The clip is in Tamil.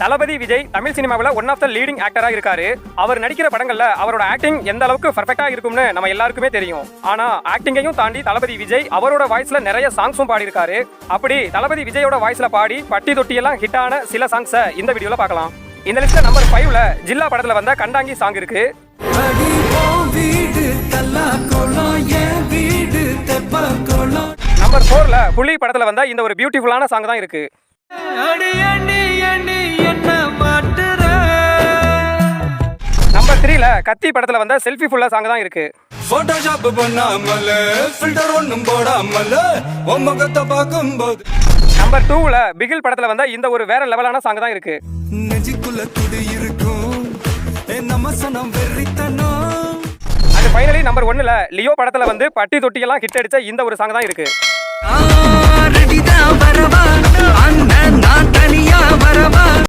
தளபதி விஜய் தமிழ் சினிமாவில் ஒன் ஆஃப் த லீடிங் ஆக்டரா இருக்காரு. அவர் நடிக்கிற படங்கள்ல அவரோட ஆக்டிங் எந்த அளவுக்கு பர்ஃபெக்டா இருக்கும்னு நம்ம எல்லாருக்குமே தெரியும். ஆனா ஆக்டிங்கையும் தாண்டி தளபதி விஜய் அவரோட வாய்ஸ்ல நிறைய சாங்ஸும் பாடி இருக்காரு. அப்படி தளபதி விஜயோட வாய்ஸ்ல பாடி பட்டி தொட்டி எல்லாம் ஹிட்டான சில சாங்ஸை இந்த வீடியோல பார்க்கலாம். இந்த லிஸ்ட்ல நம்பர் 5ல ஜில்லா படத்துல வந்த கண்டாங்கி சாங் இருக்கு. நம்பர் 4ல புலி படத்துல வந்த இந்த ஒரு பியூட்டிஃபுல்லான சாங் தான் இருக்கு. நம்பர் 3ல கத்தி படத்துல வந்த செல்ஃபி ஃபுல்லா சாங் தான் இருக்கு. போட்டோஷாப் பண்ணாமல ஃபில்டர் ஒண்ணும் போடாமல உம்மகத்த பாக்கும்போது. நம்பர் 2ல பிகில் படத்துல வந்த இந்த ஒரு வேற லெவலான சாங் தான் இருக்கு. நெஞ்சுக்குள்ள துடி இருக்கும் நம்ம சனம் வெறித்தனம். அது ஃபைனலி நம்பர் 1ல லியோ படத்துல வந்து பட்டி தொட்டி எல்லாம் ஹிட் அடிச்ச இந்த ஒரு சாங் தான் இருக்கு. வரவா அண்ணன் நான் தனியா வரவா.